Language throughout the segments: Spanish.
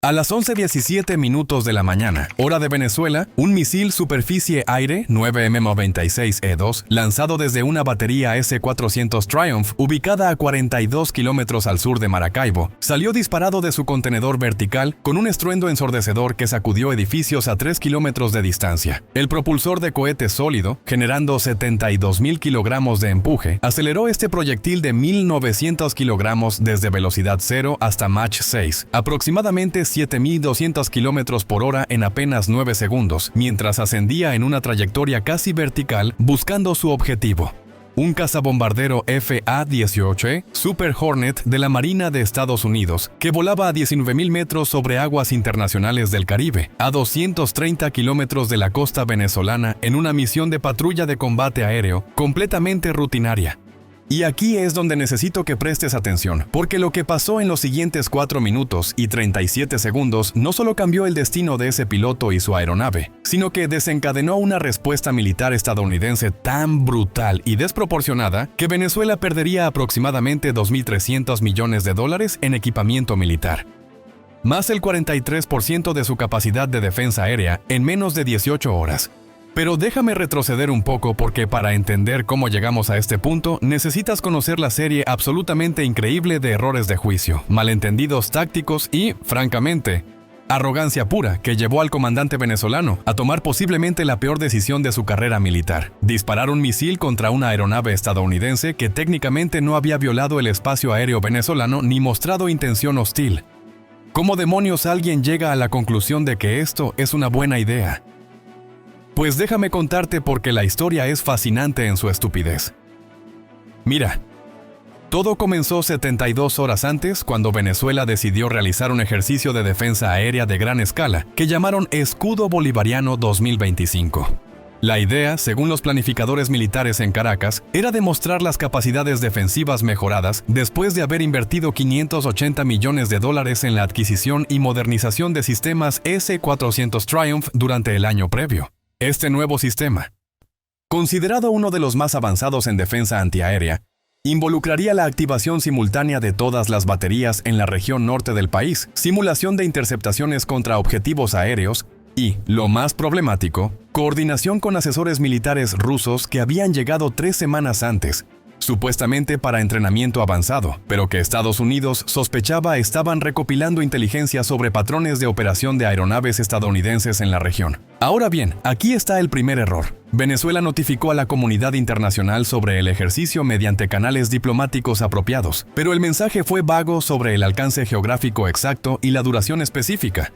A las 11:17 minutos de la mañana, hora de Venezuela, un misil superficie-aire 9M96E2, lanzado desde una batería S-400 Triumph, ubicada a 42 kilómetros al sur de Maracaibo, salió disparado de su contenedor vertical con un estruendo ensordecedor que sacudió edificios a 3 kilómetros de distancia. El propulsor de cohete sólido, generando 72.000 kilogramos de empuje, aceleró este proyectil de 1.900 kilogramos desde velocidad 0 hasta Mach 6, aproximadamente 7.200 kilómetros por hora en apenas 9 segundos, mientras ascendía en una trayectoria casi vertical buscando su objetivo. Un cazabombardero FA-18E Super Hornet de la Marina de Estados Unidos, que volaba a 19.000 metros sobre aguas internacionales del Caribe, a 230 kilómetros de la costa venezolana en una misión de patrulla de combate aéreo completamente rutinaria. Y aquí es donde necesito que prestes atención, porque lo que pasó en los siguientes 4 minutos y 37 segundos no solo cambió el destino de ese piloto y su aeronave, sino que desencadenó una respuesta militar estadounidense tan brutal y desproporcionada que Venezuela perdería aproximadamente $2.300 millones en equipamiento militar, más el 43% de su capacidad de defensa aérea en menos de 18 horas. Pero déjame retroceder un poco porque para entender cómo llegamos a este punto necesitas conocer la serie absolutamente increíble de errores de juicio, malentendidos tácticos y, francamente, arrogancia pura que llevó al comandante venezolano a tomar posiblemente la peor decisión de su carrera militar: disparar un misil contra una aeronave estadounidense que técnicamente no había violado el espacio aéreo venezolano ni mostrado intención hostil. ¿Cómo demonios alguien llega a la conclusión de que esto es una buena idea? Pues déjame contarte porque la historia es fascinante en su estupidez. Mira, todo comenzó 72 horas antes cuando Venezuela decidió realizar un ejercicio de defensa aérea de gran escala que llamaron Escudo Bolivariano 2025. La idea, según los planificadores militares en Caracas, era demostrar las capacidades defensivas mejoradas después de haber invertido $580 millones en la adquisición y modernización de sistemas S-400 Triumph durante el año previo. Este nuevo sistema, considerado uno de los más avanzados en defensa antiaérea, involucraría la activación simultánea de todas las baterías en la región norte del país, simulación de interceptaciones contra objetivos aéreos y, lo más problemático, coordinación con asesores militares rusos que habían llegado 3 semanas antes, supuestamente para entrenamiento avanzado, pero que Estados Unidos sospechaba estaban recopilando inteligencia sobre patrones de operación de aeronaves estadounidenses en la región. Ahora bien, aquí está el primer error. Venezuela notificó a la comunidad internacional sobre el ejercicio mediante canales diplomáticos apropiados, pero el mensaje fue vago sobre el alcance geográfico exacto y la duración específica,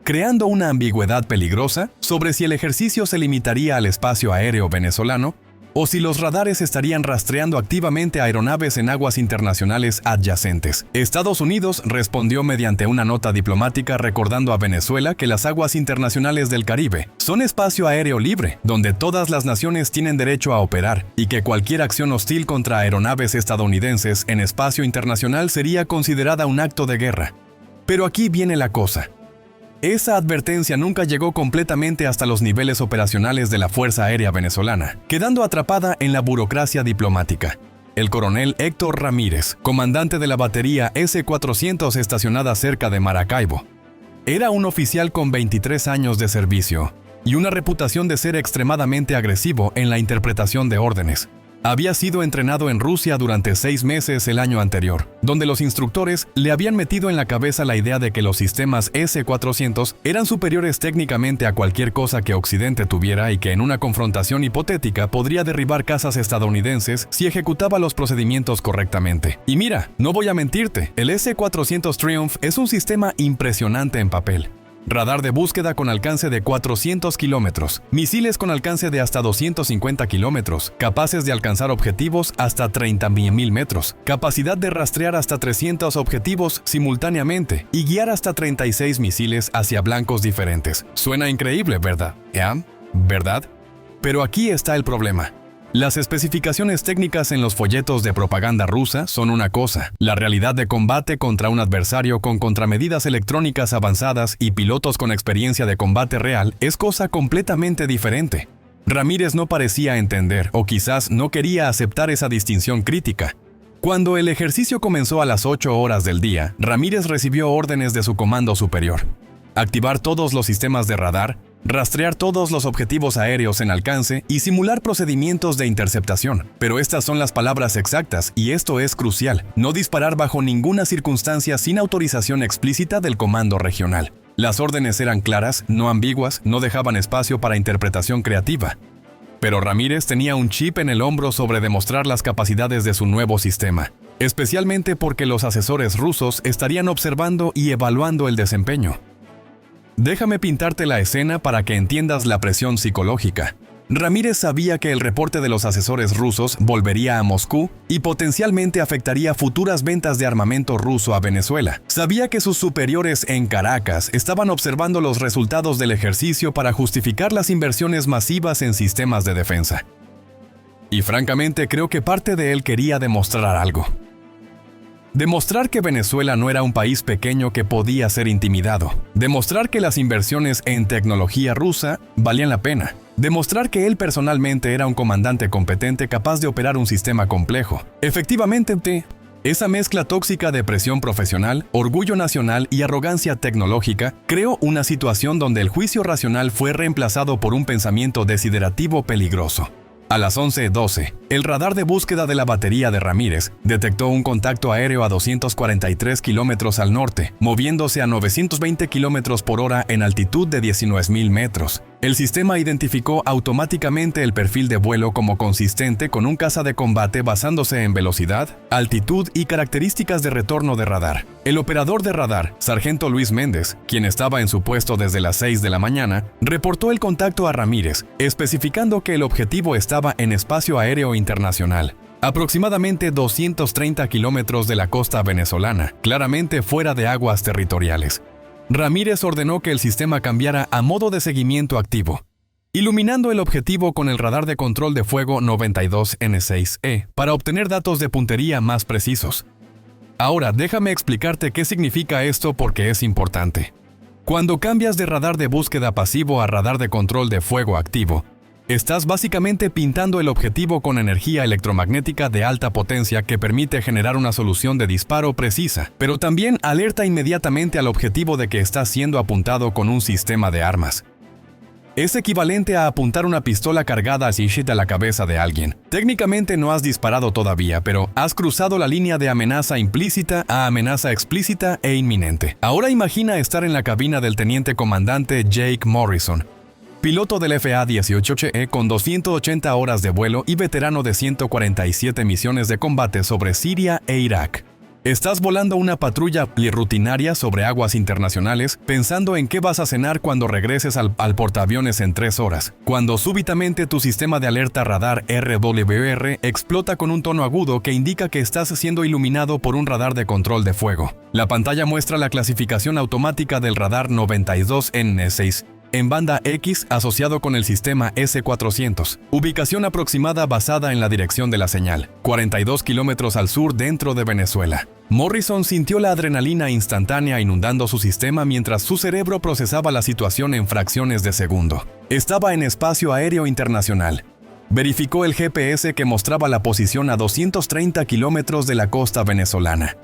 creando una ambigüedad peligrosa sobre si el ejercicio se limitaría al espacio aéreo venezolano o si los radares estarían rastreando activamente aeronaves en aguas internacionales adyacentes. Estados Unidos respondió mediante una nota diplomática recordando a Venezuela que las aguas internacionales del Caribe son espacio aéreo libre, donde todas las naciones tienen derecho a operar, y que cualquier acción hostil contra aeronaves estadounidenses en espacio internacional sería considerada un acto de guerra. Pero aquí viene la cosa. Esa advertencia nunca llegó completamente hasta los niveles operacionales de la Fuerza Aérea Venezolana, quedando atrapada en la burocracia diplomática. El coronel Héctor Ramírez, comandante de la batería S-400 estacionada cerca de Maracaibo, era un oficial con 23 años de servicio y una reputación de ser extremadamente agresivo en la interpretación de órdenes. Había sido entrenado en Rusia durante 6 meses el año anterior, donde los instructores le habían metido en la cabeza la idea de que los sistemas S-400 eran superiores técnicamente a cualquier cosa que Occidente tuviera y que en una confrontación hipotética podría derribar cazas estadounidenses si ejecutaba los procedimientos correctamente. Y mira, no voy a mentirte, el S-400 Triumph es un sistema impresionante en papel. Radar de búsqueda con alcance de 400 kilómetros, misiles con alcance de hasta 250 kilómetros, capaces de alcanzar objetivos hasta 30.000 metros, capacidad de rastrear hasta 300 objetivos simultáneamente y guiar hasta 36 misiles hacia blancos diferentes. Suena increíble, ¿verdad? ¿Verdad? Pero aquí está el problema. Las especificaciones técnicas en los folletos de propaganda rusa son una cosa. La realidad de combate contra un adversario con contramedidas electrónicas avanzadas y pilotos con experiencia de combate real es cosa completamente diferente. Ramírez no parecía entender, o quizás no quería aceptar esa distinción crítica. Cuando el ejercicio comenzó a las 8 horas del día, Ramírez recibió órdenes de su comando superior: activar todos los sistemas de radar, rastrear todos los objetivos aéreos en alcance y simular procedimientos de interceptación. Pero estas son las palabras exactas, y esto es crucial: no disparar bajo ninguna circunstancia sin autorización explícita del comando regional. Las órdenes eran claras, no ambiguas, no dejaban espacio para interpretación creativa. Pero Ramírez tenía un chip en el hombro sobre demostrar las capacidades de su nuevo sistema, especialmente porque los asesores rusos estarían observando y evaluando el desempeño. Déjame pintarte la escena para que entiendas la presión psicológica. Ramírez sabía que el reporte de los asesores rusos volvería a Moscú y potencialmente afectaría futuras ventas de armamento ruso a Venezuela. Sabía que sus superiores en Caracas estaban observando los resultados del ejercicio para justificar las inversiones masivas en sistemas de defensa. Y francamente creo que parte de él quería demostrar algo. Demostrar que Venezuela no era un país pequeño que podía ser intimidado. Demostrar que las inversiones en tecnología rusa valían la pena. Demostrar que él personalmente era un comandante competente capaz de operar un sistema complejo. Efectivamente, esa mezcla tóxica de presión profesional, orgullo nacional y arrogancia tecnológica creó una situación donde el juicio racional fue reemplazado por un pensamiento desiderativo peligroso. A las 11:12, el radar de búsqueda de la batería de Ramírez detectó un contacto aéreo a 243 kilómetros al norte, moviéndose a 920 kilómetros por hora en altitud de 19.000 metros. El sistema identificó automáticamente el perfil de vuelo como consistente con un caza de combate basándose en velocidad, altitud y características de retorno de radar. El operador de radar, Sargento Luis Méndez, quien estaba en su puesto desde las 6 de la mañana, reportó el contacto a Ramírez, especificando que el objetivo estaba en espacio aéreo internacional, aproximadamente 230 kilómetros de la costa venezolana, claramente fuera de aguas territoriales. Ramírez ordenó que el sistema cambiara a modo de seguimiento activo, iluminando el objetivo con el radar de control de fuego 92N6E para obtener datos de puntería más precisos. Ahora, déjame explicarte qué significa esto porque es importante. Cuando cambias de radar de búsqueda pasivo a radar de control de fuego activo, estás básicamente pintando el objetivo con energía electromagnética de alta potencia que permite generar una solución de disparo precisa, pero también alerta inmediatamente al objetivo de que está siendo apuntado con un sistema de armas. Es equivalente a apuntar una pistola cargada a la cabeza de alguien. Técnicamente no has disparado todavía, pero has cruzado la línea de amenaza implícita a amenaza explícita e inminente. Ahora imagina estar en la cabina del teniente comandante Jake Morrison, piloto del FA-18E con 280 horas de vuelo y veterano de 147 misiones de combate sobre Siria e Irak. Estás volando una patrulla rutinaria sobre aguas internacionales, pensando en qué vas a cenar cuando regreses al portaaviones en 3 horas, cuando súbitamente tu sistema de alerta radar RWR explota con un tono agudo que indica que estás siendo iluminado por un radar de control de fuego. La pantalla muestra la clasificación automática del radar 92N6 en banda X asociado con el sistema S400, ubicación aproximada basada en la dirección de la señal, 42 kilómetros al sur dentro de Venezuela. Morrison sintió la adrenalina instantánea inundando su sistema mientras su cerebro procesaba la situación en fracciones de segundo. Estaba en espacio aéreo internacional. Verificó el GPS que mostraba la posición a 230 kilómetros de la costa venezolana.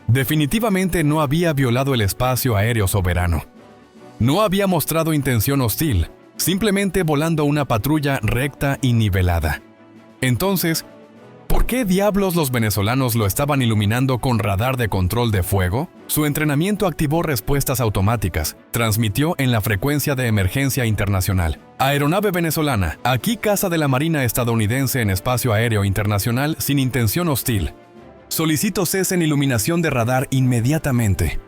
Definitivamente no había violado el espacio aéreo soberano. No había mostrado intención hostil, simplemente volando una patrulla recta y nivelada. Entonces, ¿por qué diablos los venezolanos lo estaban iluminando con radar de control de fuego? Su entrenamiento activó respuestas automáticas, transmitió en la frecuencia de emergencia internacional. Aeronave venezolana, aquí caza de la Marina estadounidense en espacio aéreo internacional sin intención hostil. Solicito cese en iluminación de radar inmediatamente.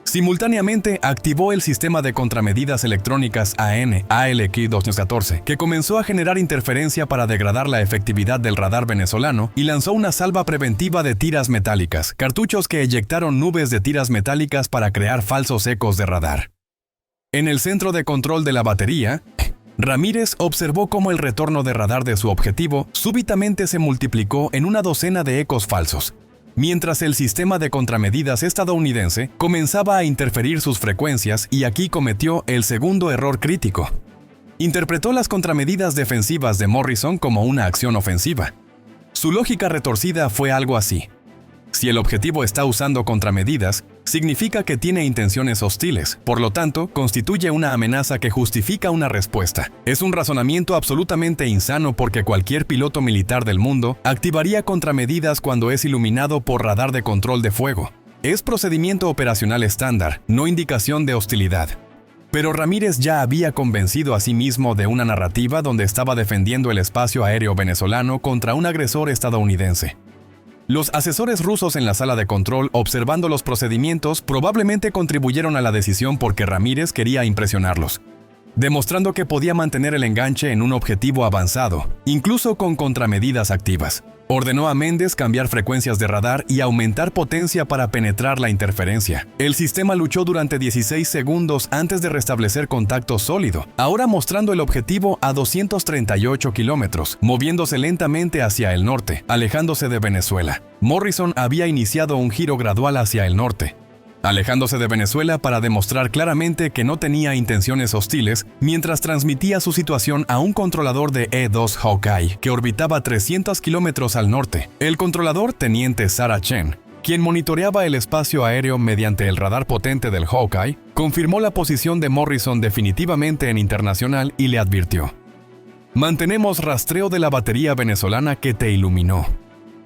Simultáneamente activó el sistema de contramedidas electrónicas ALQ-214, que comenzó a generar interferencia para degradar la efectividad del radar venezolano y lanzó una salva preventiva de tiras metálicas, cartuchos que eyectaron nubes de tiras metálicas para crear falsos ecos de radar. En el centro de control de la batería, Ramírez observó cómo el retorno de radar de su objetivo súbitamente se multiplicó en una docena de ecos falsos, mientras el sistema de contramedidas estadounidense comenzaba a interferir sus frecuencias y aquí cometió el segundo error crítico. Interpretó las contramedidas defensivas de Morrison como una acción ofensiva. Su lógica retorcida fue algo así: Si el objetivo está usando contramedidas, significa que tiene intenciones hostiles, por lo tanto, constituye una amenaza que justifica una respuesta. Es un razonamiento absolutamente insano porque cualquier piloto militar del mundo activaría contramedidas cuando es iluminado por radar de control de fuego. Es procedimiento operacional estándar, no indicación de hostilidad. Pero Ramírez ya había convencido a sí mismo de una narrativa donde estaba defendiendo el espacio aéreo venezolano contra un agresor estadounidense. Los asesores rusos en la sala de control, observando los procedimientos, probablemente contribuyeron a la decisión porque Ramírez quería impresionarlos, demostrando que podía mantener el enganche en un objetivo avanzado, incluso con contramedidas activas. Ordenó a Méndez cambiar frecuencias de radar y aumentar potencia para penetrar la interferencia. El sistema luchó durante 16 segundos antes de restablecer contacto sólido, ahora mostrando el objetivo a 238 kilómetros, moviéndose lentamente hacia el norte, alejándose de Venezuela. Morrison había iniciado un giro gradual hacia el norte, alejándose de Venezuela para demostrar claramente que no tenía intenciones hostiles, mientras transmitía su situación a un controlador de E-2 Hawkeye, que orbitaba 300 kilómetros al norte. El controlador, teniente Sarah Chen, quien monitoreaba el espacio aéreo mediante el radar potente del Hawkeye, confirmó la posición de Morrison definitivamente en internacional y le advirtió: «Mantenemos rastreo de la batería venezolana que te iluminó.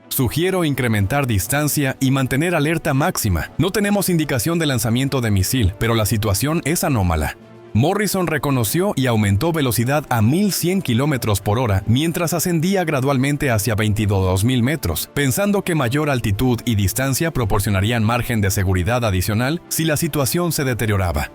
Sugiero incrementar distancia y mantener alerta máxima. No tenemos indicación de lanzamiento de misil, pero la situación es anómala». Morrison reconoció y aumentó velocidad a 1100 km por hora mientras ascendía gradualmente hacia 22.000 metros, pensando que mayor altitud y distancia proporcionarían margen de seguridad adicional si la situación se deterioraba.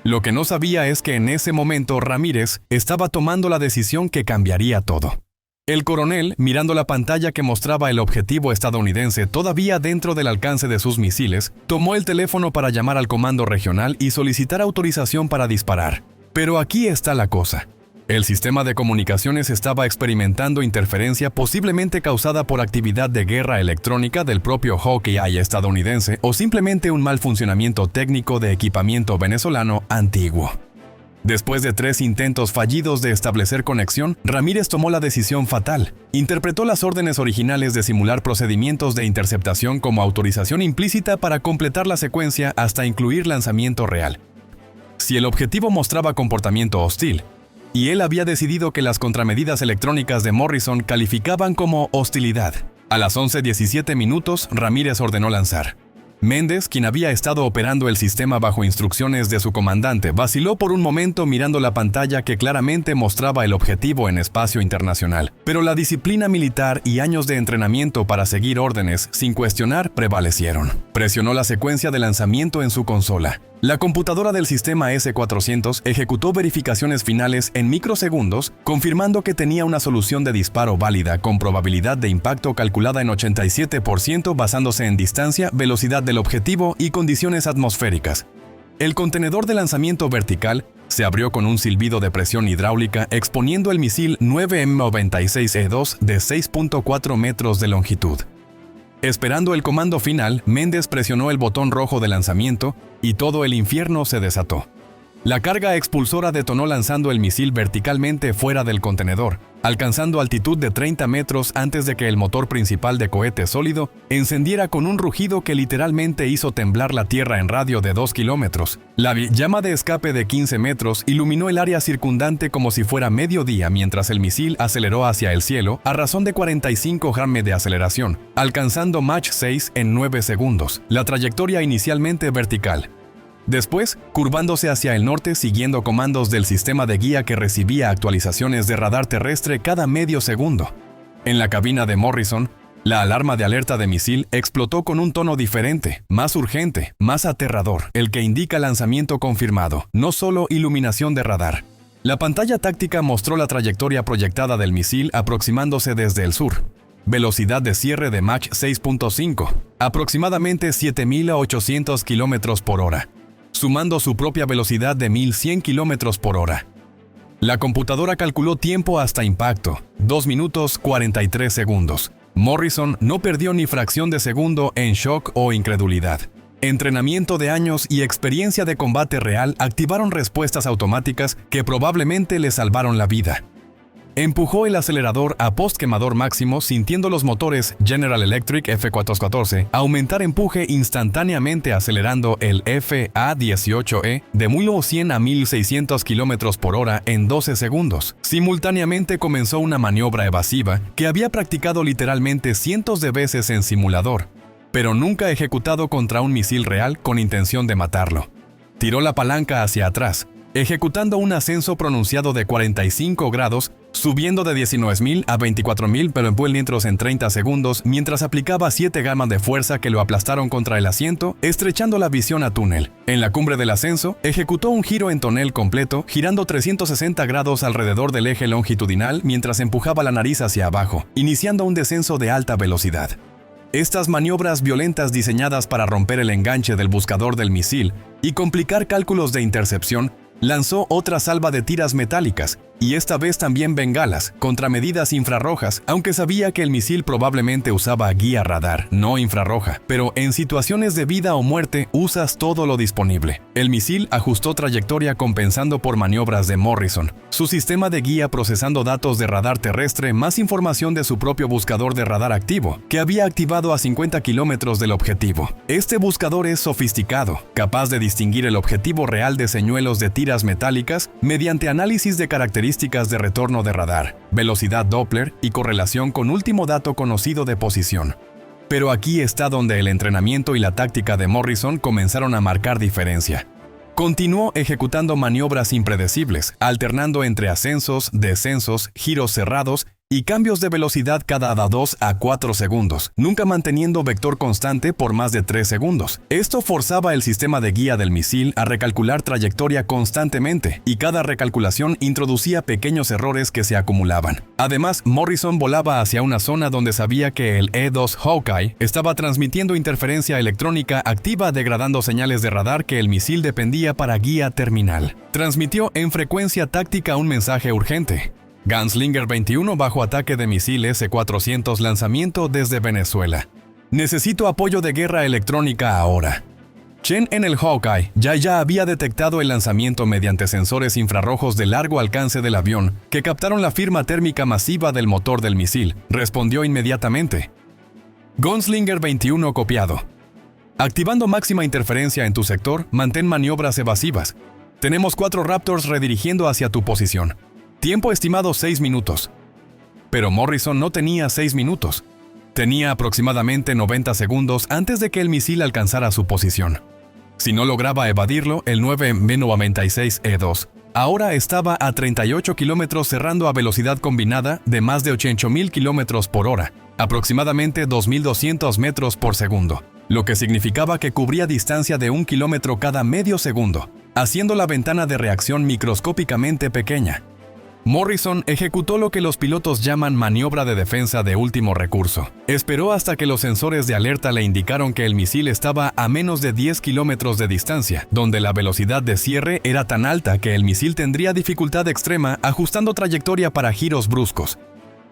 Lo que no sabía es que en ese momento Ramírez estaba tomando la decisión que cambiaría todo. El coronel, mirando la pantalla que mostraba el objetivo estadounidense todavía dentro del alcance de sus misiles, tomó el teléfono para llamar al comando regional y solicitar autorización para disparar. Pero aquí está la cosa. El sistema de comunicaciones estaba experimentando interferencia posiblemente causada por actividad de guerra electrónica del propio Hawkeye estadounidense o simplemente un mal funcionamiento técnico de equipamiento venezolano antiguo. Después de 3 intentos fallidos de establecer conexión, Ramírez tomó la decisión fatal. Interpretó las órdenes originales de simular procedimientos de interceptación como autorización implícita para completar la secuencia hasta incluir lanzamiento real. Si el objetivo mostraba comportamiento hostil, y él había decidido que las contramedidas electrónicas de Morrison calificaban como hostilidad. A las 11:17 minutos, Ramírez ordenó lanzar. Méndez, quien había estado operando el sistema bajo instrucciones de su comandante, vaciló por un momento mirando la pantalla que claramente mostraba el objetivo en espacio internacional. Pero la disciplina militar y años de entrenamiento para seguir órdenes sin cuestionar prevalecieron. Presionó la secuencia de lanzamiento en su consola. La computadora del sistema S-400 ejecutó verificaciones finales en microsegundos, confirmando que tenía una solución de disparo válida con probabilidad de impacto calculada en 87% basándose en distancia, velocidad del objetivo y condiciones atmosféricas. El contenedor de lanzamiento vertical se abrió con un silbido de presión hidráulica exponiendo el misil 9M96E2 de 6.4 metros de longitud. Esperando el comando final, Méndez presionó el botón rojo de lanzamiento y todo el infierno se desató. La carga expulsora detonó lanzando el misil verticalmente fuera del contenedor, alcanzando altitud de 30 metros antes de que el motor principal de cohete sólido encendiera con un rugido que literalmente hizo temblar la tierra en radio de 2 kilómetros. La llama de escape de 15 metros iluminó el área circundante como si fuera mediodía mientras el misil aceleró hacia el cielo a razón de 45 gramos de aceleración, alcanzando Mach 6 en 9 segundos, la trayectoria inicialmente vertical. Después, curvándose hacia el norte siguiendo comandos del sistema de guía que recibía actualizaciones de radar terrestre cada medio segundo. En la cabina de Morrison, la alarma de alerta de misil explotó con un tono diferente, más urgente, más aterrador, el que indica lanzamiento confirmado, no solo iluminación de radar. La pantalla táctica mostró la trayectoria proyectada del misil aproximándose desde el sur. Velocidad de cierre de Mach 6.5, aproximadamente 7.800 km por hora. Sumando su propia velocidad de 1100 km por hora. La computadora calculó tiempo hasta impacto, 2 minutos 43 segundos. Morrison no perdió ni fracción de segundo en shock o incredulidad. Entrenamiento de años y experiencia de combate real activaron respuestas automáticas que probablemente le salvaron la vida. Empujó el acelerador a postquemador máximo, sintiendo los motores General Electric F414 aumentar empuje instantáneamente, acelerando el FA-18E de 100 a 1600 km por hora en 12 segundos. Simultáneamente comenzó una maniobra evasiva que había practicado literalmente cientos de veces en simulador, pero nunca ejecutado contra un misil real con intención de matarlo. Tiró la palanca hacia atrás, ejecutando un ascenso pronunciado de 45 grados, subiendo de 19.000 a 24.000 kilómetros en 30 segundos, mientras aplicaba 7 gamas de fuerza que lo aplastaron contra el asiento, estrechando la visión a túnel. En la cumbre del ascenso, ejecutó un giro en tonel completo, girando 360 grados alrededor del eje longitudinal mientras empujaba la nariz hacia abajo, iniciando un descenso de alta velocidad. Estas maniobras violentas, diseñadas para romper el enganche del buscador del misil y complicar cálculos de intercepción, lanzó otra salva de tiras metálicas, y esta vez también bengalas, contra medidas infrarrojas, aunque sabía que el misil probablemente usaba guía radar, no infrarroja. Pero en situaciones de vida o muerte, usas todo lo disponible. El misil ajustó trayectoria compensando por maniobras de Morrison, su sistema de guía procesando datos de radar terrestre más información de su propio buscador de radar activo, que había activado a 50 kilómetros del objetivo. Este buscador es sofisticado, capaz de distinguir el objetivo real de señuelos de tiras metálicas mediante análisis de características de retorno de radar, velocidad Doppler y correlación con último dato conocido de posición. Pero aquí está donde el entrenamiento y la táctica de Morrison comenzaron a marcar diferencia. Continuó ejecutando maniobras impredecibles, alternando entre ascensos, descensos, giros cerrados y cambios de velocidad cada 2 a 4 segundos, nunca manteniendo vector constante por más de 3 segundos. Esto forzaba el sistema de guía del misil a recalcular trayectoria constantemente, y cada recalculación introducía pequeños errores que se acumulaban. Además, Morrison volaba hacia una zona donde sabía que el E-2 Hawkeye estaba transmitiendo interferencia electrónica activa, degradando señales de radar que el misil dependía para guía terminal. Transmitió en frecuencia táctica un mensaje urgente: Gunslinger 21 bajo ataque de misil S-400, lanzamiento desde Venezuela. Necesito apoyo de guerra electrónica ahora. Chen en el Hawkeye ya había detectado el lanzamiento mediante sensores infrarrojos de largo alcance del avión que captaron la firma térmica masiva del motor del misil. Respondió inmediatamente: Gunslinger 21 copiado. Activando máxima interferencia en tu sector, mantén maniobras evasivas. Tenemos 4 Raptors redirigiendo hacia tu posición. Tiempo estimado 6 minutos. Pero Morrison no tenía 6 minutos. Tenía aproximadamente 90 segundos antes de que el misil alcanzara su posición. Si no lograba evadirlo, el 9M96E2 ahora estaba a 38 kilómetros, cerrando a velocidad combinada de más de 80.000 kilómetros por hora, aproximadamente 2.200 metros por segundo, lo que significaba que cubría distancia de 1 kilómetro cada medio segundo, haciendo la ventana de reacción microscópicamente pequeña. Morrison ejecutó lo que los pilotos llaman maniobra de defensa de último recurso. Esperó hasta que los sensores de alerta le indicaron que el misil estaba a menos de 10 kilómetros de distancia, donde la velocidad de cierre era tan alta que el misil tendría dificultad extrema ajustando trayectoria para giros bruscos.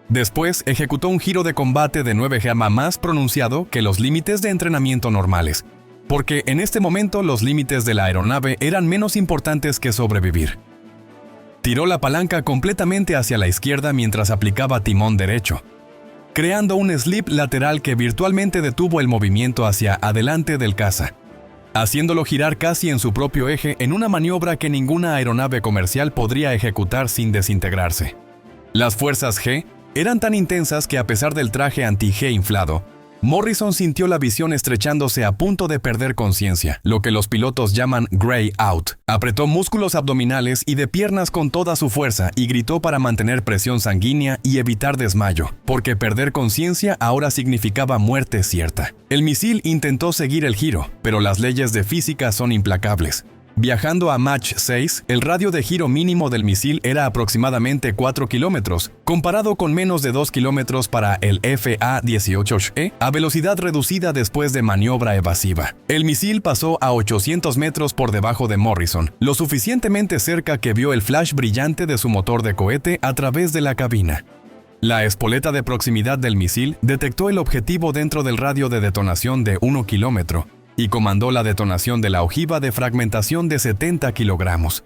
Después ejecutó un giro de combate de 9 gamma más pronunciado que los límites de entrenamiento normales, porque en este momento los límites de la aeronave eran menos importantes que sobrevivir. Tiró la palanca completamente hacia la izquierda mientras aplicaba timón derecho, creando un slip lateral que virtualmente detuvo el movimiento hacia adelante del caza, haciéndolo girar casi en su propio eje en una maniobra que ninguna aeronave comercial podría ejecutar sin desintegrarse. Las fuerzas G eran tan intensas que, a pesar del traje anti-G inflado, Morrison sintió la visión estrechándose a punto de perder conciencia, lo que los pilotos llaman gray out. Apretó músculos abdominales y de piernas con toda su fuerza y gritó para mantener presión sanguínea y evitar desmayo, porque perder conciencia ahora significaba muerte cierta. El misil intentó seguir el giro, pero las leyes de física son implacables. Viajando a Mach 6, el radio de giro mínimo del misil era aproximadamente 4 kilómetros, comparado con menos de 2 kilómetros para el FA-18E, a velocidad reducida después de maniobra evasiva. El misil pasó a 800 metros por debajo de Morrison, lo suficientemente cerca que vio el flash brillante de su motor de cohete a través de la cabina. La espoleta de proximidad del misil detectó el objetivo dentro del radio de detonación de 1 kilómetro, y comandó la detonación de la ojiva de fragmentación de 70 kilogramos.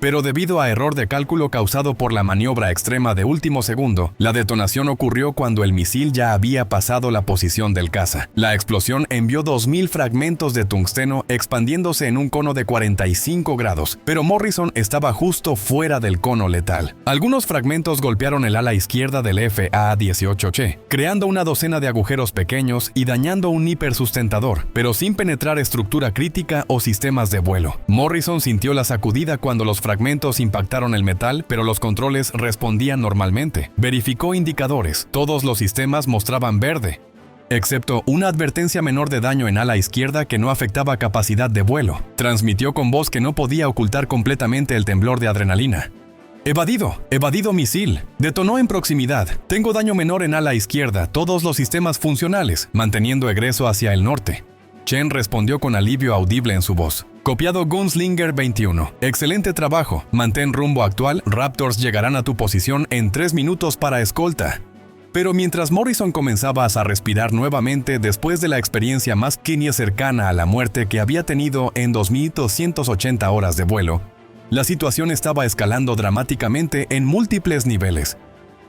pero debido a error de cálculo causado por la maniobra extrema de último segundo, la detonación ocurrió cuando el misil ya había pasado la posición del caza. La explosión envió 2.000 fragmentos de tungsteno expandiéndose en un cono de 45 grados, pero Morrison estaba justo fuera del cono letal. Algunos fragmentos golpearon el ala izquierda del FA-18Ch, creando una docena de agujeros pequeños y dañando un hipersustentador, pero sin penetrar estructura crítica o sistemas de vuelo. Morrison sintió la sacudida cuando los fragmentos impactaron el metal, pero los controles respondían normalmente. Verificó indicadores. Todos los sistemas mostraban verde, excepto una advertencia menor de daño en ala izquierda que no afectaba capacidad de vuelo. Transmitió con voz que no podía ocultar completamente el temblor de adrenalina. Evadido misil. Detonó en proximidad. Tengo daño menor en ala izquierda. Todos los sistemas funcionales, manteniendo egreso hacia el norte. Chen respondió con alivio audible en su voz. Copiado Gunslinger 21. Excelente trabajo. Mantén rumbo actual. Raptors llegarán a tu posición en 3 minutos para escolta. Pero mientras Morrison comenzaba a respirar nuevamente después de la experiencia más cercana a la muerte que había tenido en 2.280 horas de vuelo, la situación estaba escalando dramáticamente en múltiples niveles.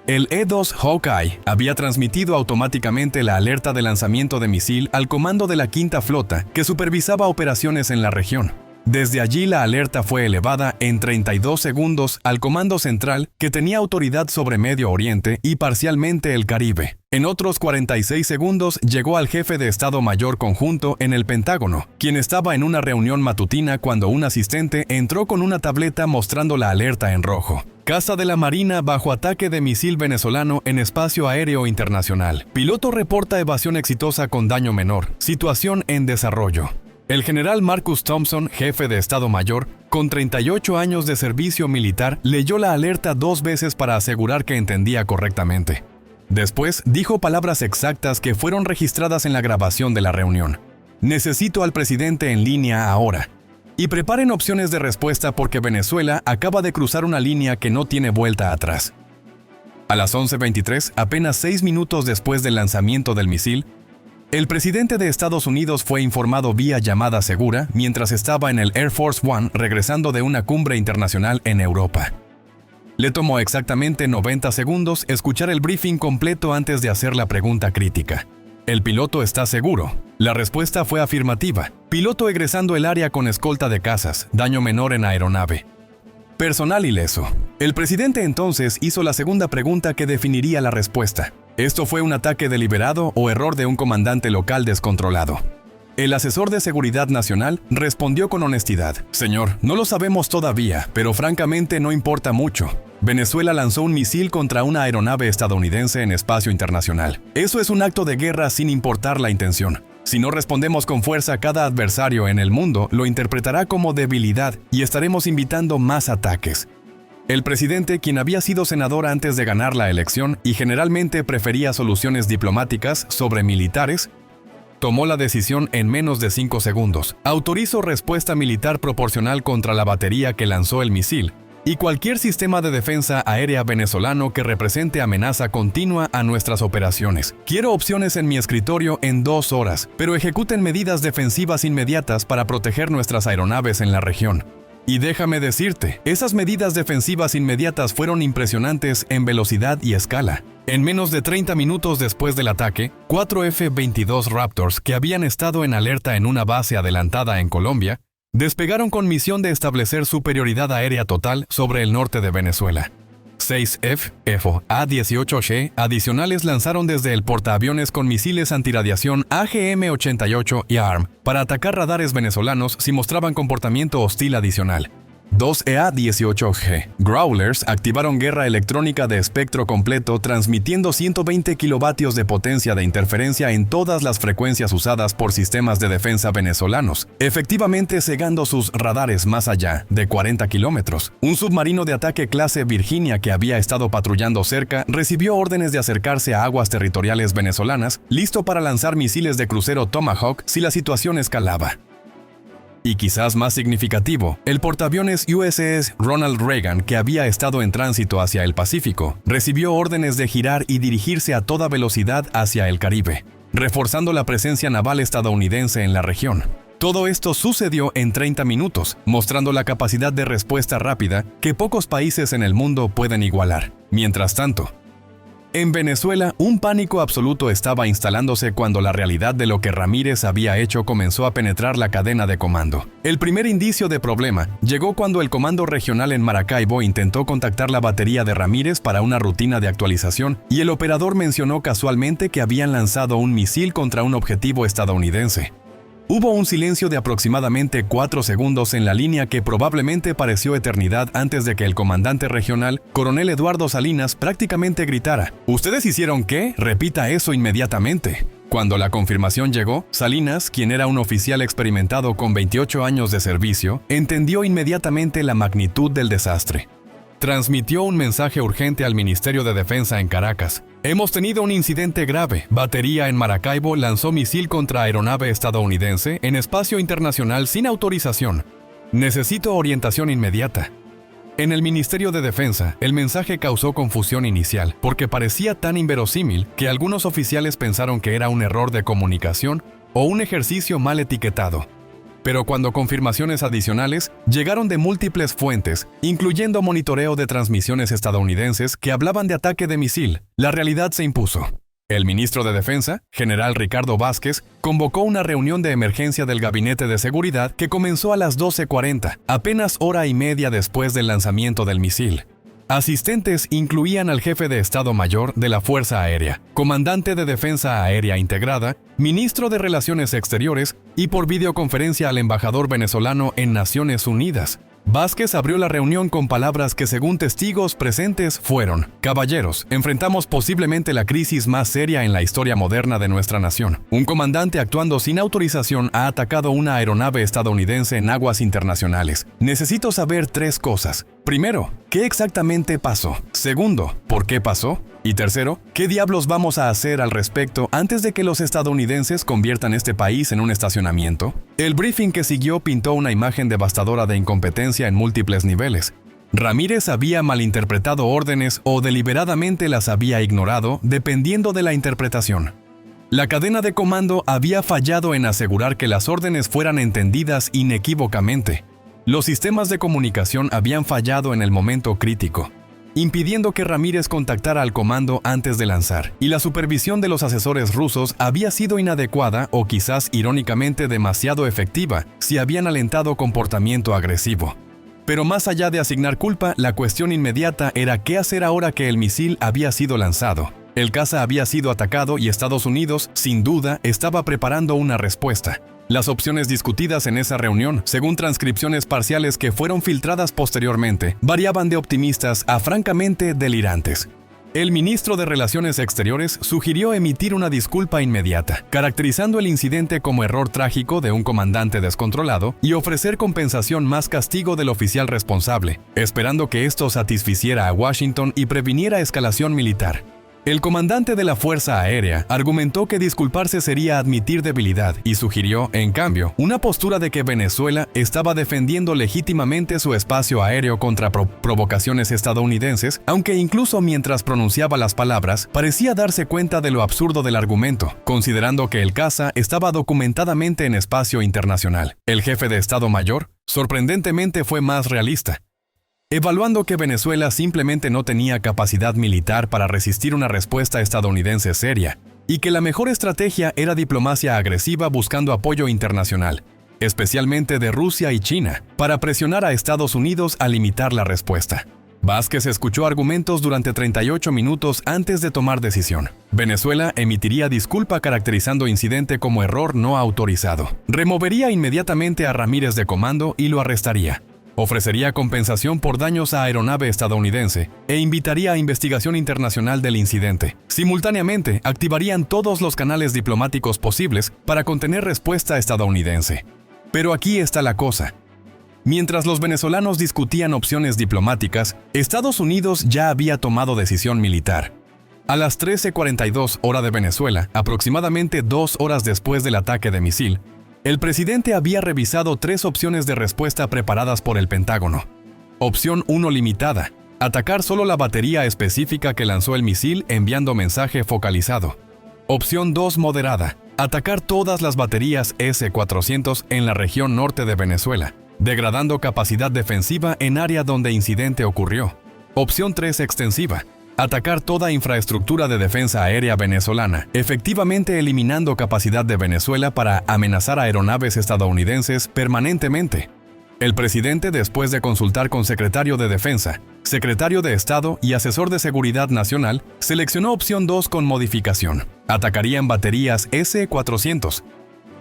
El E-2 Hawkeye había transmitido automáticamente la alerta de lanzamiento de misil al comando de la Quinta Flota, que supervisaba operaciones en la región. Desde allí la alerta fue elevada en 32 segundos al Comando Central, que tenía autoridad sobre Medio Oriente y parcialmente el Caribe. En otros 46 segundos llegó al jefe de Estado Mayor Conjunto en el Pentágono, quien estaba en una reunión matutina cuando un asistente entró con una tableta mostrando la alerta en rojo. Casa de la Marina bajo ataque de misil venezolano en espacio aéreo internacional. Piloto reporta evasión exitosa con daño menor. Situación en desarrollo. El general Marcus Thompson, jefe de Estado Mayor, con 38 años de servicio militar, leyó la alerta 2 veces para asegurar que entendía correctamente. Después, dijo palabras exactas que fueron registradas en la grabación de la reunión. Necesito al presidente en línea ahora. Y preparen opciones de respuesta porque Venezuela acaba de cruzar una línea que no tiene vuelta atrás. A las 11:23, apenas 6 minutos después del lanzamiento del misil, el presidente de Estados Unidos fue informado vía llamada segura mientras estaba en el Air Force One regresando de una cumbre internacional en Europa. Le tomó exactamente 90 segundos escuchar el briefing completo antes de hacer la pregunta crítica. ¿El piloto está seguro? La respuesta fue afirmativa. Piloto egresando el área con escolta de cazas, daño menor en aeronave. Personal ileso. El presidente entonces hizo la segunda pregunta que definiría la respuesta. ¿Esto fue un ataque deliberado o error de un comandante local descontrolado? El asesor de Seguridad Nacional respondió con honestidad. Señor, no lo sabemos todavía, pero francamente no importa mucho. Venezuela lanzó un misil contra una aeronave estadounidense en espacio internacional. Eso es un acto de guerra sin importar la intención. Si no respondemos con fuerza, cada adversario en el mundo lo interpretará como debilidad y estaremos invitando más ataques. El presidente, quien había sido senador antes de ganar la elección y generalmente prefería soluciones diplomáticas sobre militares, tomó la decisión en menos de 5 segundos. Autorizó respuesta militar proporcional contra la batería que lanzó el misil y cualquier sistema de defensa aérea venezolano que represente amenaza continua a nuestras operaciones. Quiero opciones en mi escritorio en 2 horas, pero ejecuten medidas defensivas inmediatas para proteger nuestras aeronaves en la región. Y déjame decirte, esas medidas defensivas inmediatas fueron impresionantes en velocidad y escala. En menos de 30 minutos después del ataque, 4 F-22 Raptors que habían estado en alerta en una base adelantada en Colombia, despegaron con misión de establecer superioridad aérea total sobre el norte de Venezuela. 6 FA-18Ch adicionales lanzaron desde el portaaviones con misiles antirradiación AGM-88 y ARM para atacar radares venezolanos si mostraban comportamiento hostil adicional. 2 EA-18G Growlers activaron guerra electrónica de espectro completo transmitiendo 120 kilovatios de potencia de interferencia en todas las frecuencias usadas por sistemas de defensa venezolanos, efectivamente cegando sus radares más allá de 40 kilómetros. Un submarino de ataque clase Virginia que había estado patrullando cerca recibió órdenes de acercarse a aguas territoriales venezolanas, listo para lanzar misiles de crucero Tomahawk si la situación escalaba. Y quizás más significativo, el portaaviones USS Ronald Reagan, que había estado en tránsito hacia el Pacífico, recibió órdenes de girar y dirigirse a toda velocidad hacia el Caribe, reforzando la presencia naval estadounidense en la región. Todo esto sucedió en 30 minutos, mostrando la capacidad de respuesta rápida que pocos países en el mundo pueden igualar. Mientras tanto, en Venezuela, un pánico absoluto estaba instalándose cuando la realidad de lo que Ramírez había hecho comenzó a penetrar la cadena de comando. El primer indicio de problema llegó cuando el comando regional en Maracaibo intentó contactar la batería de Ramírez para una rutina de actualización y el operador mencionó casualmente que habían lanzado un misil contra un objetivo estadounidense. Hubo un silencio de aproximadamente 4 segundos en la línea que probablemente pareció eternidad antes de que el comandante regional, coronel Eduardo Salinas, prácticamente gritara: ¿Ustedes hicieron qué? Repita eso inmediatamente. Cuando la confirmación llegó, Salinas, quien era un oficial experimentado con 28 años de servicio, entendió inmediatamente la magnitud del desastre. Transmitió un mensaje urgente al Ministerio de Defensa en Caracas. Hemos tenido un incidente grave. Batería en Maracaibo lanzó misil contra aeronave estadounidense en espacio internacional sin autorización. Necesito orientación inmediata. En el Ministerio de Defensa, el mensaje causó confusión inicial, porque parecía tan inverosímil que algunos oficiales pensaron que era un error de comunicación o un ejercicio mal etiquetado. Pero cuando confirmaciones adicionales llegaron de múltiples fuentes, incluyendo monitoreo de transmisiones estadounidenses que hablaban de ataque de misil, la realidad se impuso. El ministro de Defensa, general Ricardo Vázquez, convocó una reunión de emergencia del Gabinete de Seguridad que comenzó a las 12:40, apenas hora y media después del lanzamiento del misil. Asistentes incluían al jefe de Estado Mayor de la Fuerza Aérea, comandante de Defensa Aérea Integrada, ministro de Relaciones Exteriores y por videoconferencia al embajador venezolano en Naciones Unidas. Vázquez abrió la reunión con palabras que, según testigos presentes, fueron: caballeros, enfrentamos posiblemente la crisis más seria en la historia moderna de nuestra nación. Un comandante actuando sin autorización ha atacado una aeronave estadounidense en aguas internacionales. Necesito saber 3 cosas. Primero, ¿qué exactamente pasó? Segundo, ¿por qué pasó? Y tercero, ¿qué diablos vamos a hacer al respecto antes de que los estadounidenses conviertan este país en un estacionamiento? El briefing que siguió pintó una imagen devastadora de incompetencia en múltiples niveles. Ramírez había malinterpretado órdenes o deliberadamente las había ignorado, dependiendo de la interpretación. La cadena de comando había fallado en asegurar que las órdenes fueran entendidas inequívocamente. Los sistemas de comunicación habían fallado en el momento crítico, impidiendo que Ramírez contactara al comando antes de lanzar, y la supervisión de los asesores rusos había sido inadecuada o quizás irónicamente demasiado efectiva si habían alentado comportamiento agresivo. Pero más allá de asignar culpa, la cuestión inmediata era qué hacer ahora que el misil había sido lanzado. El caza había sido atacado y Estados Unidos, sin duda, estaba preparando una respuesta. Las opciones discutidas en esa reunión, según transcripciones parciales que fueron filtradas posteriormente, variaban de optimistas a francamente delirantes. El ministro de Relaciones Exteriores sugirió emitir una disculpa inmediata, caracterizando el incidente como error trágico de un comandante descontrolado y ofrecer compensación más castigo del oficial responsable, esperando que esto satisficiera a Washington y previniera escalación militar. El comandante de la Fuerza Aérea argumentó que disculparse sería admitir debilidad y sugirió, en cambio, una postura de que Venezuela estaba defendiendo legítimamente su espacio aéreo contra provocaciones estadounidenses, aunque incluso mientras pronunciaba las palabras, parecía darse cuenta de lo absurdo del argumento, considerando que el caza estaba documentadamente en espacio internacional. El jefe de Estado Mayor, sorprendentemente, fue más realista, evaluando que Venezuela simplemente no tenía capacidad militar para resistir una respuesta estadounidense seria, y que la mejor estrategia era diplomacia agresiva buscando apoyo internacional, especialmente de Rusia y China, para presionar a Estados Unidos a limitar la respuesta. Vázquez escuchó argumentos durante 38 minutos antes de tomar decisión. Venezuela emitiría disculpa caracterizando incidente como error no autorizado. Removería inmediatamente a Ramírez de comando y lo arrestaría. Ofrecería compensación por daños a aeronave estadounidense e invitaría a investigación internacional del incidente. Simultáneamente, activarían todos los canales diplomáticos posibles para contener respuesta estadounidense. Pero aquí está la cosa. Mientras los venezolanos discutían opciones diplomáticas, Estados Unidos ya había tomado decisión militar. A las 13:42 hora de Venezuela, aproximadamente 2 horas después del ataque de misil, el presidente había revisado 3 opciones de respuesta preparadas por el Pentágono. Opción 1 limitada: atacar solo la batería específica que lanzó el misil enviando mensaje focalizado. Opción 2 moderada: Atacar todas las baterías S-400 en la región norte de Venezuela, degradando capacidad defensiva en área donde incidente ocurrió. Opción 3 extensiva. Atacar toda infraestructura de defensa aérea venezolana, efectivamente eliminando capacidad de Venezuela para amenazar aeronaves estadounidenses permanentemente. El presidente, después de consultar con secretario de Defensa, secretario de Estado y asesor de Seguridad Nacional, seleccionó opción 2 con modificación. Atacarían baterías S-400,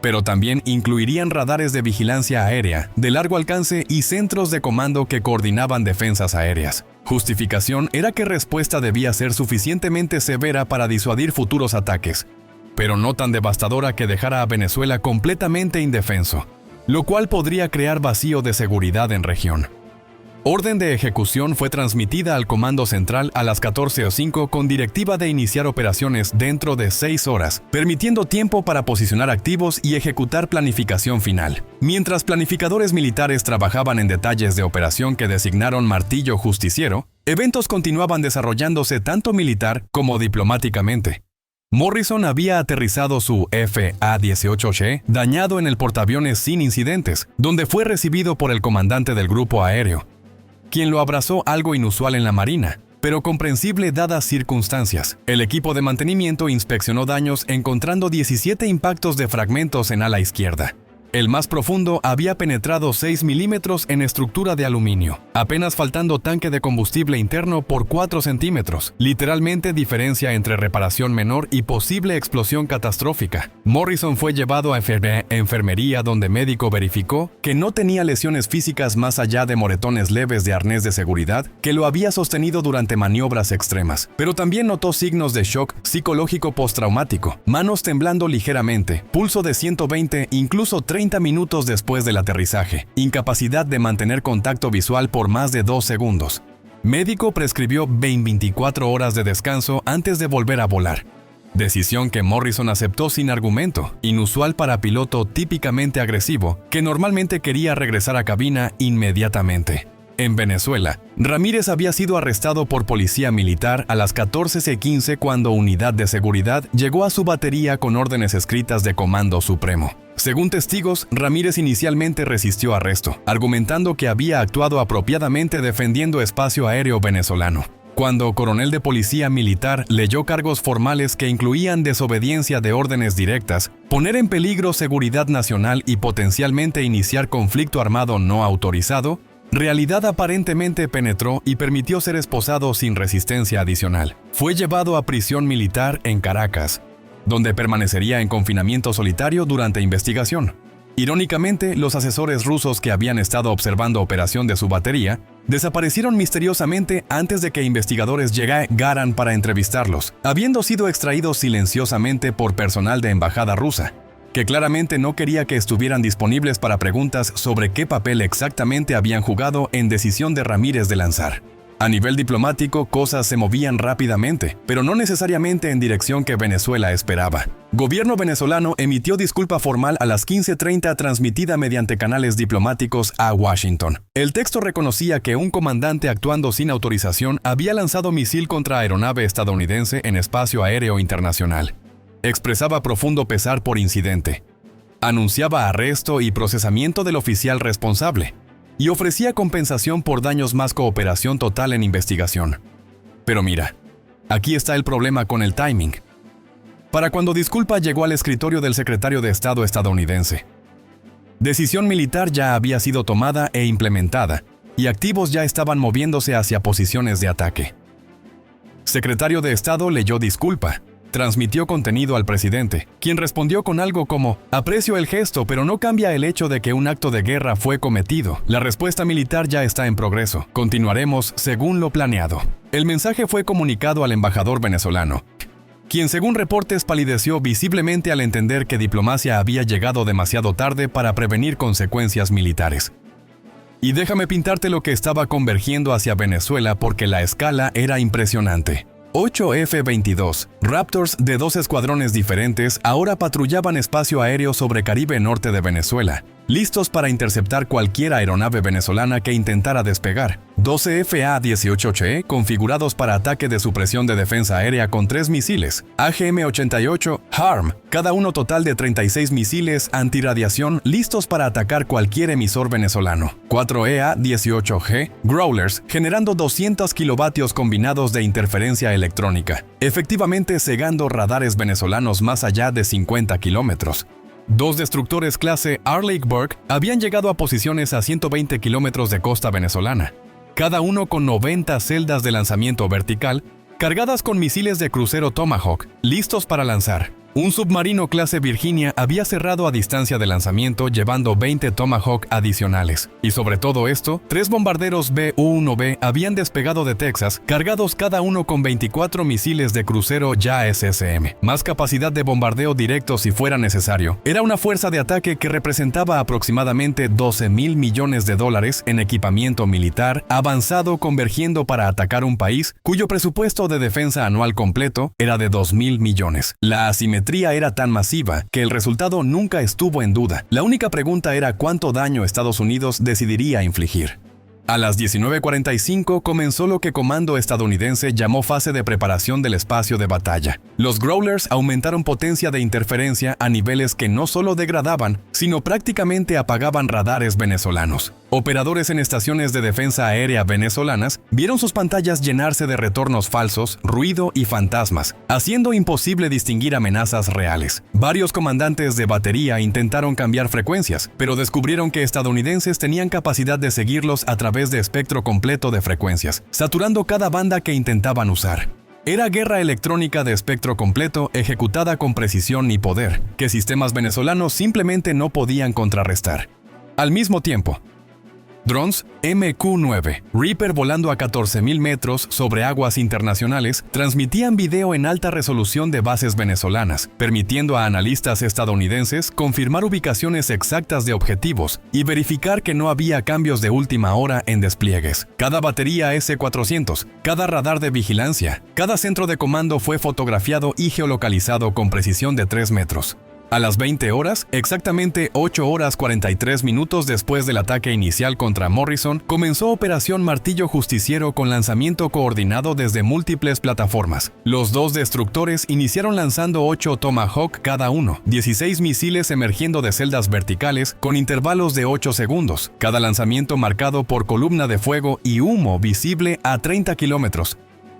pero también incluirían radares de vigilancia aérea de largo alcance y centros de comando que coordinaban defensas aéreas. Justificación era que respuesta debía ser suficientemente severa para disuadir futuros ataques, pero no tan devastadora que dejara a Venezuela completamente indefenso, lo cual podría crear vacío de seguridad en región. Orden de ejecución fue transmitida al Comando Central a las 14:05 con directiva de iniciar operaciones dentro de 6 horas, permitiendo tiempo para posicionar activos y ejecutar planificación final. Mientras planificadores militares trabajaban en detalles de operación que designaron Martillo Justiciero, eventos continuaban desarrollándose tanto militar como diplomáticamente. Morrison había aterrizado su FA-18G dañado en el portaaviones sin incidentes, donde fue recibido por el comandante del grupo aéreo, quien lo abrazó, algo inusual en la Marina, pero comprensible dadas circunstancias. El equipo de mantenimiento inspeccionó daños encontrando 17 impactos de fragmentos en ala izquierda. El más profundo había penetrado 6 milímetros en estructura de aluminio, apenas faltando tanque de combustible interno por 4 centímetros. Literalmente diferencia entre reparación menor y posible explosión catastrófica. Morrison fue llevado a enfermería donde médico verificó que no tenía lesiones físicas más allá de moretones leves de arnés de seguridad que lo había sostenido durante maniobras extremas, pero también notó signos de shock psicológico postraumático, manos temblando ligeramente, pulso de 120, incluso 30 minutos después del aterrizaje, incapacidad de mantener contacto visual por más de 2 segundos. Médico prescribió 24 horas de descanso antes de volver a volar. Decisión que Morrison aceptó sin argumento, inusual para piloto típicamente agresivo, que normalmente quería regresar a cabina inmediatamente. En Venezuela, Ramírez había sido arrestado por policía militar a las 14:15 cuando Unidad de Seguridad llegó a su batería con órdenes escritas de Comando Supremo. Según testigos, Ramírez inicialmente resistió arresto, argumentando que había actuado apropiadamente defendiendo espacio aéreo venezolano. Cuando coronel de policía militar leyó cargos formales que incluían desobediencia de órdenes directas, poner en peligro seguridad nacional y potencialmente iniciar conflicto armado no autorizado, realidad aparentemente penetró y permitió ser esposado sin resistencia adicional. Fue llevado a prisión militar en Caracas, donde permanecería en confinamiento solitario durante investigación. Irónicamente, los asesores rusos que habían estado observando operación de su batería desaparecieron misteriosamente antes de que investigadores llegaran para entrevistarlos, habiendo sido extraídos silenciosamente por personal de embajada rusa, que claramente no quería que estuvieran disponibles para preguntas sobre qué papel exactamente habían jugado en decisión de Ramírez de lanzar. A nivel diplomático, cosas se movían rápidamente, pero no necesariamente en dirección que Venezuela esperaba. Gobierno venezolano emitió disculpa formal a las 15:30 transmitida mediante canales diplomáticos a Washington. El texto reconocía que un comandante actuando sin autorización había lanzado misil contra aeronave estadounidense en espacio aéreo internacional. Expresaba profundo pesar por incidente. Anunciaba arresto y procesamiento del oficial responsable, y ofrecía compensación por daños más cooperación total en investigación. Pero mira, aquí está el problema con el timing. Para cuando disculpa llegó al escritorio del secretario de Estado estadounidense. Decisión militar ya había sido tomada e implementada, y activos ya estaban moviéndose hacia posiciones de ataque. Secretario de Estado leyó disculpa. Transmitió contenido al presidente, quien respondió con algo como: aprecio el gesto, pero no cambia el hecho de que un acto de guerra fue cometido. La respuesta militar ya está en progreso. Continuaremos según lo planeado. El mensaje fue comunicado al embajador venezolano, quien según reportes palideció visiblemente al entender que diplomacia había llegado demasiado tarde para prevenir consecuencias militares. Y déjame pintarte lo que estaba convergiendo hacia Venezuela porque la escala era impresionante. 8 F-22 Raptors de 2 escuadrones diferentes ahora patrullaban espacio aéreo sobre Caribe norte de Venezuela, listos para interceptar cualquier aeronave venezolana que intentara despegar. 12 FA-18H configurados para ataque de supresión de defensa aérea con 3 misiles AGM-88 HARM, cada uno total de 36 misiles antirradiación listos para atacar cualquier emisor venezolano. 4 EA-18G Growlers, generando 200 kilovatios combinados de interferencia electrónica, efectivamente cegando radares venezolanos más allá de 50 kilómetros. 2 destructores clase Arleigh Burke habían llegado a posiciones a 120 kilómetros de costa venezolana, cada uno con 90 celdas de lanzamiento vertical, cargadas con misiles de crucero Tomahawk, listos para lanzar. Un submarino clase Virginia había cerrado a distancia de lanzamiento llevando 20 Tomahawk adicionales. Y sobre todo esto, 3 bombarderos BU-1B habían despegado de Texas, cargados cada uno con 24 misiles de crucero ya SSM. Más capacidad de bombardeo directo si fuera necesario. Era una fuerza de ataque que representaba aproximadamente $12,000 millones en equipamiento militar avanzado convergiendo para atacar un país cuyo presupuesto de defensa anual completo era de $2,000 millones. La asimetría era tan masiva que el resultado nunca estuvo en duda. La única pregunta era cuánto daño Estados Unidos decidiría infligir. A las 19:45 comenzó lo que Comando estadounidense llamó fase de preparación del espacio de batalla. Los Growlers aumentaron potencia de interferencia a niveles que no solo degradaban, sino prácticamente apagaban radares venezolanos. Operadores en estaciones de defensa aérea venezolanas vieron sus pantallas llenarse de retornos falsos, ruido y fantasmas, haciendo imposible distinguir amenazas reales. Varios comandantes de batería intentaron cambiar frecuencias, pero descubrieron que estadounidenses tenían capacidad de seguirlos a través de espectro completo de frecuencias, saturando cada banda que intentaban usar. Era guerra electrónica de espectro completo ejecutada con precisión y poder, que sistemas venezolanos simplemente no podían contrarrestar. Al mismo tiempo, drones MQ-9, Reaper volando a 14,000 metros sobre aguas internacionales, transmitían video en alta resolución de bases venezolanas, permitiendo a analistas estadounidenses confirmar ubicaciones exactas de objetivos y verificar que no había cambios de última hora en despliegues. Cada batería S-400, cada radar de vigilancia, cada centro de comando fue fotografiado y geolocalizado con precisión de 3 metros. A las 20 horas, exactamente 8 horas 43 minutos después del ataque inicial contra Morrison, comenzó Operación Martillo Justiciero con lanzamiento coordinado desde múltiples plataformas. Los 2 destructores iniciaron lanzando 8 Tomahawk cada uno, 16 misiles emergiendo de celdas verticales con intervalos de 8 segundos, cada lanzamiento marcado por columna de fuego y humo visible a 30 kilómetros.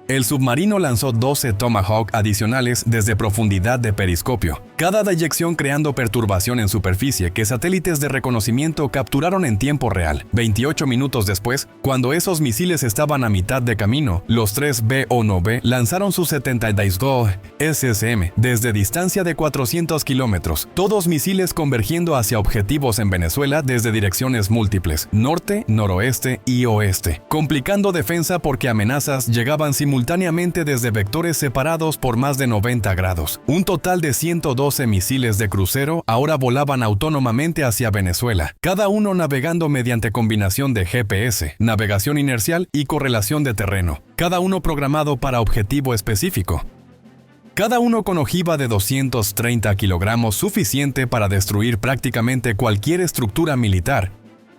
El submarino lanzó 12 Tomahawk adicionales desde profundidad de periscopio, cada deyección creando perturbación en superficie que satélites de reconocimiento capturaron en tiempo real. 28 minutos después, cuando esos misiles estaban a mitad de camino, los 3 BU-1B lanzaron sus 72 SSM desde distancia de 400 kilómetros, todos misiles convergiendo hacia objetivos en Venezuela desde direcciones múltiples, norte, noroeste y oeste, complicando defensa porque amenazas llegaban simultáneamente desde vectores separados por más de 90 grados. Un total de 112 misiles de crucero ahora volaban autónomamente hacia Venezuela, cada uno navegando mediante combinación de GPS, navegación inercial y correlación de terreno, cada uno programado para objetivo específico. Cada uno con ojiva de 230 kilogramos suficiente para destruir prácticamente cualquier estructura militar.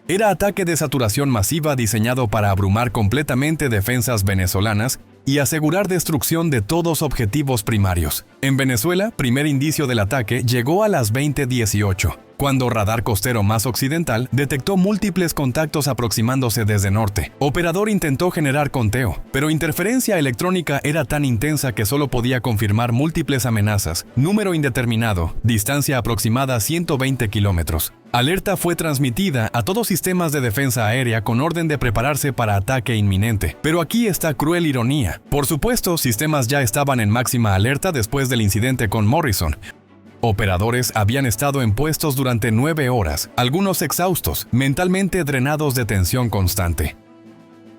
Era ataque de saturación masiva diseñado para abrumar completamente defensas venezolanas y asegurar destrucción de todos objetivos primarios. En Venezuela, primer indicio del ataque llegó a las 20:18, cuando Radar Costero Más Occidental detectó múltiples contactos aproximándose desde norte. Operador intentó generar conteo, pero interferencia electrónica era tan intensa que solo podía confirmar múltiples amenazas, número indeterminado, distancia aproximada 120 kilómetros. Alerta fue transmitida a todos sistemas de defensa aérea con orden de prepararse para ataque inminente. Pero aquí está cruel ironía. Por supuesto, sistemas ya estaban en máxima alerta después del incidente con Morrison. Operadores habían estado en puestos durante 9 horas, algunos exhaustos, mentalmente drenados de tensión constante.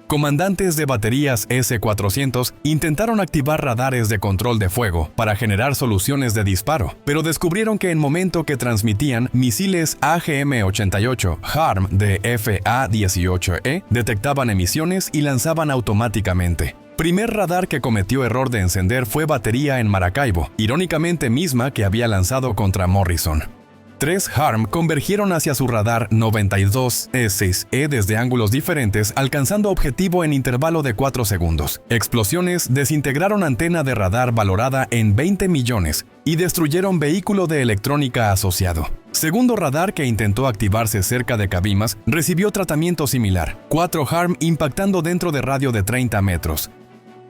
Comandantes de baterías S-400 intentaron activar radares de control de fuego para generar soluciones de disparo, pero descubrieron que en momento que transmitían, misiles AGM-88 HARM de FA-18E detectaban emisiones y lanzaban automáticamente. Primer radar que cometió error de encender fue batería en Maracaibo, irónicamente misma que había lanzado contra Morrison. 3 HARM convergieron hacia su radar 92E6E desde ángulos diferentes, alcanzando objetivo en intervalo de 4 segundos. Explosiones desintegraron antena de radar valorada en 20 millones y destruyeron vehículo de electrónica asociado. Segundo radar que intentó activarse cerca de Cabimas recibió tratamiento similar. 4 HARM impactando dentro de radio de 30 metros,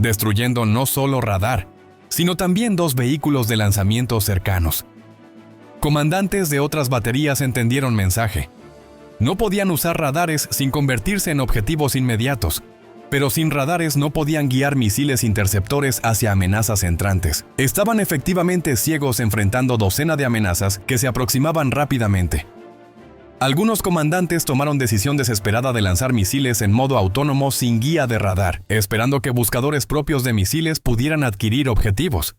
destruyendo no solo radar, sino también 2 vehículos de lanzamiento cercanos. Comandantes de otras baterías entendieron mensaje. No podían usar radares sin convertirse en objetivos inmediatos, pero sin radares no podían guiar misiles interceptores hacia amenazas entrantes. Estaban efectivamente ciegos enfrentando docenas de amenazas que se aproximaban rápidamente. Algunos comandantes tomaron decisión desesperada de lanzar misiles en modo autónomo sin guía de radar, esperando que buscadores propios de misiles pudieran adquirir objetivos.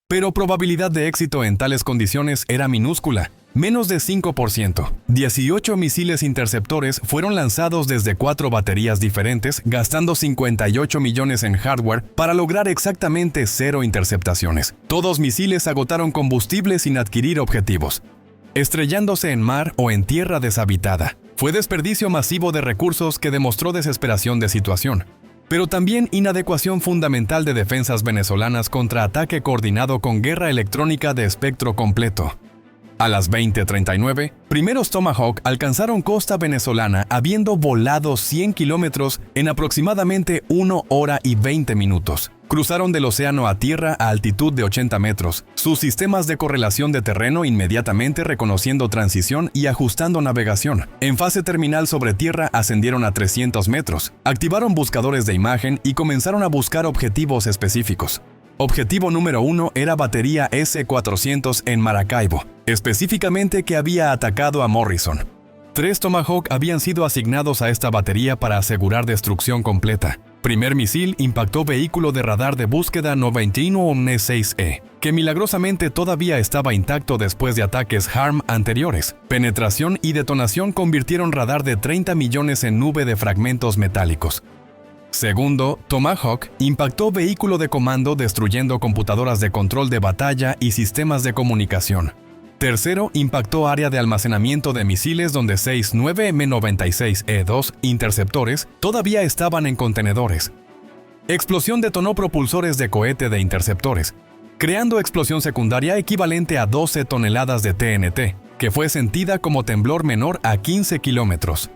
Pero probabilidad de éxito en tales condiciones era minúscula, menos de 5%. 18 misiles interceptores fueron lanzados desde 4 baterías diferentes, gastando 58 millones en hardware para lograr exactamente 0 interceptaciones. Todos misiles agotaron combustible sin adquirir objetivos, estrellándose en mar o en tierra deshabitada. Fue desperdicio masivo de recursos que demostró desesperación de situación, pero también inadecuación fundamental de defensas venezolanas contra ataque coordinado con guerra electrónica de espectro completo. A las 20:39, primeros Tomahawk alcanzaron costa venezolana habiendo volado 100 kilómetros en aproximadamente 1 hora y 20 minutos. Cruzaron del océano a tierra a altitud de 80 metros. Sus sistemas de correlación de terreno inmediatamente reconociendo transición y ajustando navegación. En fase terminal sobre tierra ascendieron a 300 metros. Activaron buscadores de imagen y comenzaron a buscar objetivos específicos. Objetivo número 1 era batería S-400 en Maracaibo, específicamente que había atacado a Morrison. 3 Tomahawk habían sido asignados a esta batería para asegurar destrucción completa. Primer misil impactó vehículo de radar de búsqueda 91E6E, que milagrosamente todavía estaba intacto después de ataques HARM anteriores. Penetración y detonación convirtieron radar de 30 millones en nube de fragmentos metálicos. Segundo, Tomahawk impactó vehículo de comando destruyendo computadoras de control de batalla y sistemas de comunicación. Tercero, impactó área de almacenamiento de misiles donde 6 9M96E2 interceptores todavía estaban en contenedores. Explosión detonó propulsores de cohete de interceptores, creando explosión secundaria equivalente a 12 toneladas de TNT, que fue sentida como temblor menor a 15 kilómetros.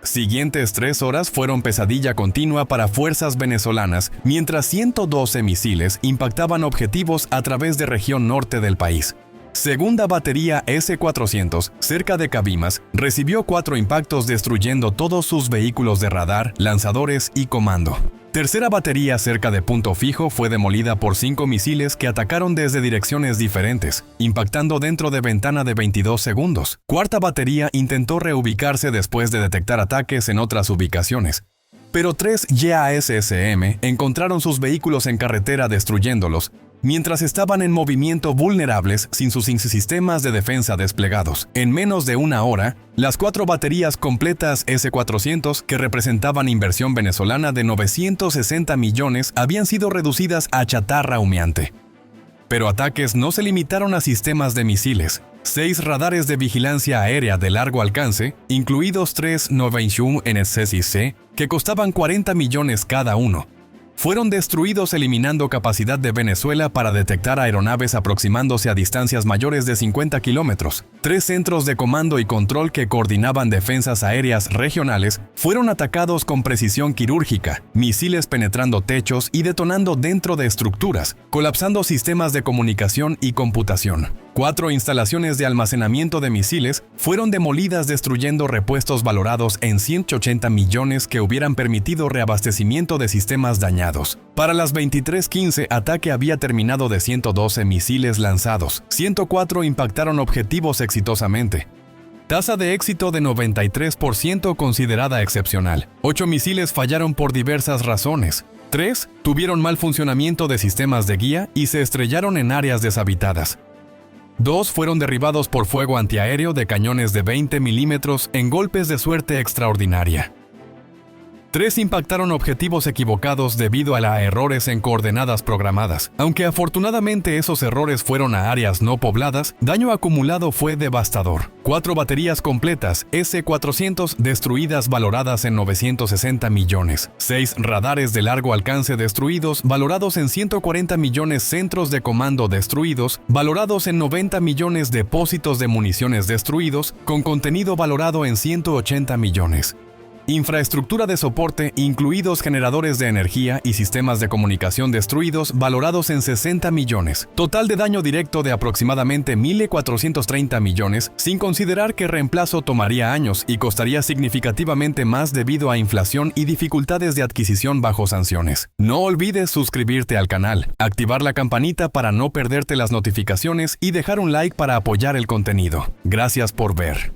Siguientes 3 horas fueron pesadilla continua para fuerzas venezolanas, mientras 112 misiles impactaban objetivos a través de región norte del país. Segunda batería S-400, cerca de Cabimas, recibió 4 impactos destruyendo todos sus vehículos de radar, lanzadores y comando. Tercera batería cerca de Punto Fijo fue demolida por 5 misiles que atacaron desde direcciones diferentes, impactando dentro de ventana de 22 segundos. Cuarta batería intentó reubicarse después de detectar ataques en otras ubicaciones, pero 3 JASSM encontraron sus vehículos en carretera destruyéndolos, mientras estaban en movimiento vulnerables sin sus sistemas de defensa desplegados. En menos de 1 hora, las 4 baterías completas S-400, que representaban inversión venezolana de 960 millones, habían sido reducidas a chatarra humeante. Pero ataques no se limitaron a sistemas de misiles. 6 radares de vigilancia aérea de largo alcance, incluidos 3 91NCC, que costaban 40 millones cada uno, fueron destruidos eliminando capacidad de Venezuela para detectar aeronaves aproximándose a distancias mayores de 50 kilómetros. 3 centros de comando y control que coordinaban defensas aéreas regionales fueron atacados con precisión quirúrgica, misiles penetrando techos y detonando dentro de estructuras, colapsando sistemas de comunicación y computación. 4 instalaciones de almacenamiento de misiles fueron demolidas destruyendo repuestos valorados en 180 millones que hubieran permitido reabastecimiento de sistemas dañados. Para las 23:15, ataque había terminado de 112 misiles lanzados. 104 impactaron objetivos exitosamente. Tasa de éxito de 93% considerada excepcional. 8 misiles fallaron por diversas razones. 3 tuvieron mal funcionamiento de sistemas de guía y se estrellaron en áreas deshabitadas. 2 fueron derribados por fuego antiaéreo de cañones de 20 milímetros en golpes de suerte extraordinaria. 3 impactaron objetivos equivocados debido a errores en coordenadas programadas. Aunque afortunadamente esos errores fueron a áreas no pobladas, daño acumulado fue devastador. 4 baterías completas S-400 destruidas valoradas en 960 millones. 6 radares de largo alcance destruidos valorados en 140 millones. Centros de comando destruidos valorados en 90 millones. Depósitos de municiones destruidos con contenido valorado en 180 millones. Infraestructura de soporte, incluidos generadores de energía y sistemas de comunicación destruidos, valorados en 60 millones. Total de daño directo de aproximadamente 1.430 millones, sin considerar que reemplazo tomaría años y costaría significativamente más debido a inflación y dificultades de adquisición bajo sanciones. No olvides suscribirte al canal, activar la campanita para no perderte las notificaciones y dejar un like para apoyar el contenido. Gracias por ver.